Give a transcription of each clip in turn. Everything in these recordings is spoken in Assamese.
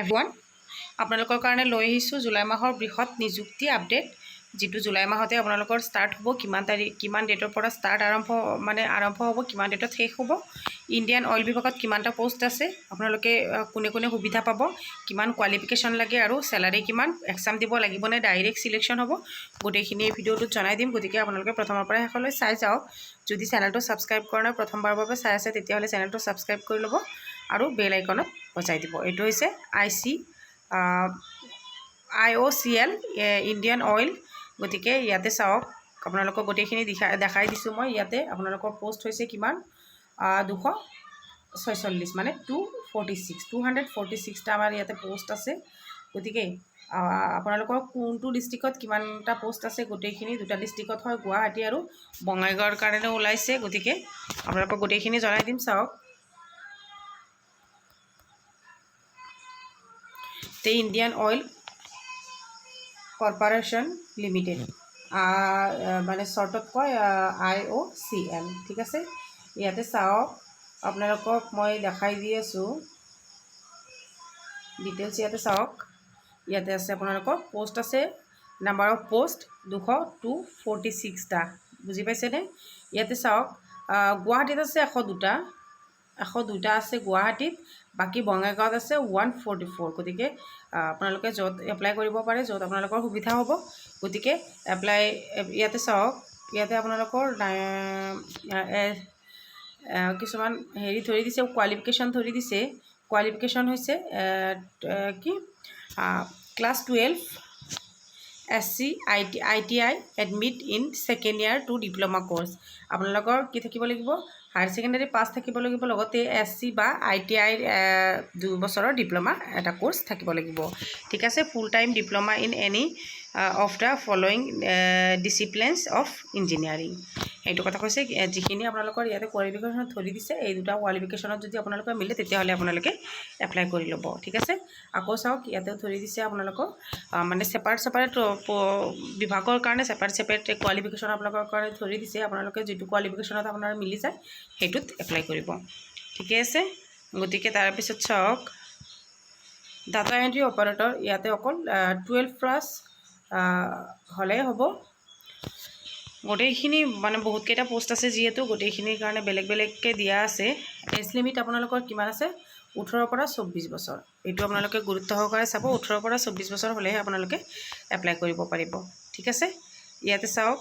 এভৰিৱান, আপোনালোকৰ কাৰণে লৈ আহিছোঁ জুলাই মাহৰ বৃহৎ নিযুক্তি আপডেট, যিটো জুলাই মাহতে আপোনালোকৰ ষ্টাৰ্ট হ'ব। কিমান ডেটৰ পৰা আৰম্ভ হ'ব, কিমান ডেটত শেষ হ'ব, ইণ্ডিয়ান অইল বিভাগত কিমানটা পোষ্ট আছে, আপোনালোকে কোনে কোনে সুবিধা পাব, কিমান কোৱালিফিকেশ্যন লাগে আৰু চেলাৰী কিমান, এক্সাম দিব লাগিব নে ডাইৰেক্ট চিলেকশ্যন হ'ব, গোটেইখিনি এই ভিডিঅ'টোত জনাই দিম। গতিকে আপোনালোকে প্ৰথমৰ পৰা শেষলৈ চাই যাওক। যদি চেনেলটো ছাবস্ক্ৰাইব কৰা নাই, প্ৰথমবাৰৰ বাবে চাই আছে, তেতিয়াহ'লে চেনেলটো ছাবস্ক্ৰাইব কৰি ল'ব আৰু বেল আইকনত বজাই দিব। এইটো হৈছে IOCL ইণ্ডিয়ান অইল। গতিকে ইয়াতে চাওক, আপোনালোকক গোটেইখিনি দেখাই দিছোঁ মই। ইয়াতে আপোনালোকৰ পোষ্ট হৈছে কিমান, 246, মানে 246টা আমাৰ ইয়াতে পোষ্ট আছে। গতিকে আপোনালোকৰ কোনটো ডিষ্ট্ৰিক্টত কিমানটা পোষ্ট আছে, গোটেইখিনি দুটা ডিষ্ট্ৰিক্টত হয়, গুৱাহাটী আৰু বঙাইগাঁৱৰ কাৰণে ওলাইছে। গতিকে আপোনালোকক গোটেইখিনি জনাই দিম। চাওক, ইণ্ডিয়ান অইল কৰ্পৰেশ্যন লিমিটেড, মানে শ্বৰ্টত কয় IOCL। ঠিক আছে, ইয়াতে চাওক, আপোনালোকক মই দেখাই দি আছোঁ ডিটেইলছ। ইয়াতে চাওক, ইয়াতে আছে আপোনালোকৰ পোষ্ট আছে, নাম্বাৰ অফ পোষ্ট 246টা। বুজি পাইছেনে? ইয়াতে চাওক, গুৱাহাটীত আছে 102টা আছে গুৱাহাটীত, বাকী বঙাইগাঁৱত আছে 144। গতিকে আপোনালোকে য'ত এপ্লাই কৰিব পাৰে, য'ত আপোনালোকৰ সুবিধা হ'ব। গতিকে ইয়াতে চাওক, ইয়াতে আপোনালোকৰ কিছুমান হেৰি ধৰি দিছে, কোৱালিফিকেশ্যন ধৰি দিছে। কোৱালিফিকেশ্যন হৈছে কি, class 12 SC ITI admit in second year to diploma course. আপোনালোকৰ কি থাকিব লাগিব, হায়াৰ ছেকেণ্ডেৰী পাছ থাকিব লাগিব, লগতে SC বা ITI 2 বছৰৰ ডিপ্ল'মা এটা কোৰ্চ থাকিব লাগিব। ঠিক আছে, full time diploma in any of the following disciplines of engineering. সেইটো কথা কৈছে। যিখিনি আপোনালোকৰ ইয়াতে কোৱালিফিকেশ্যনত ধৰি দিছে, এই দুটা কোৱালিফিকেশ্যনত যদি আপোনালোকৰ মিলে, তেতিয়াহ'লে আপোনালোকে এপ্লাই কৰি ল'ব। ঠিক আছে, আকৌ চাওক, ইয়াতেও ধৰি দিছে আপোনালোকক মানে ছেপাৰেট বিভাগৰ কাৰণে ছেপাৰেট কোৱালিফিকেশ্যন আপোনালোকৰ কাৰণে ধৰি দিছে। আপোনালোকে যিটো কোৱালিফিকেশ্যনত আপোনাৰ মিলি যায়, সেইটোত এপ্লাই কৰিব। ঠিকে আছে, গতিকে তাৰপিছত চাওক, ডাটা এণ্ট্ৰি অপাৰেটৰ, ইয়াতে অকল 12+ হ'লেই হ'ব। গোটেইখিনি মানে বহুতকেইটা পোষ্ট আছে, যিহেতু গোটেইখিনিৰ কাৰণে বেলেগকৈ দিয়া আছে। এজ লিমিট আপোনালোকৰ কিমান আছে, 18 পৰা 24 বছৰ। এইটো আপোনালোকে গুৰুত্ব সহকাৰে চাব। 18 পৰা 24 বছৰ হ'লেহে আপোনালোকে এপ্লাই কৰিব পাৰিব। ঠিক আছে, ইয়াতে চাওক,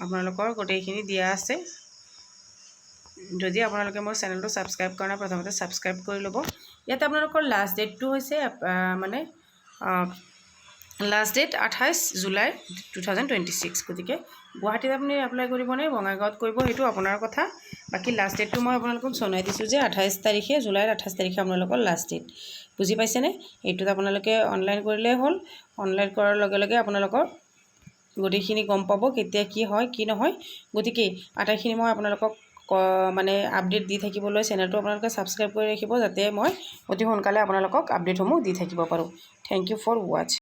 আপোনালোকৰ গোটেইখিনি দিয়া আছে। যদি আপোনালোকে মোৰ চেনেলটো ছাবস্ক্ৰাইব কৰা নাই, প্ৰথমতে ছাবস্ক্ৰাইব কৰি ল'ব। ইয়াতে আপোনালোকৰ লাষ্ট ডেটটো হৈছে লাষ্ট ডেট 28 জুলাই 2026। গতিকে গুৱাহাটীত আপুনি এপ্লাই কৰিব নে বঙাইগাঁৱত কৰিব, সেইটো আপোনাৰ কথা। বাকী লাষ্ট ডেটটো মই আপোনালোকক জনাই দিছোঁ যে 28 জুলাইৰ 28 তাৰিখে আপোনালোকৰ লাষ্ট ডেট। বুজি পাইছেনে? এইটোত আপোনালোকে অনলাইন কৰিলেই হ'ল। অনলাইন কৰাৰ লগে লগে আপোনালোকৰ গোটেইখিনি গম পাব, কেতিয়া কি হয় কি নহয়। গতিকে আটাইখিনি মই আপোনালোকক মানে আপডেট দি থাকিবলৈ চেনেলটো আপোনালোকে ছাবস্ক্ৰাইব কৰি ৰাখিব, যাতে মই অতি সোনকালে আপোনালোকক আপডেটসমূহ দি থাকিব পাৰোঁ। Thank you for watch.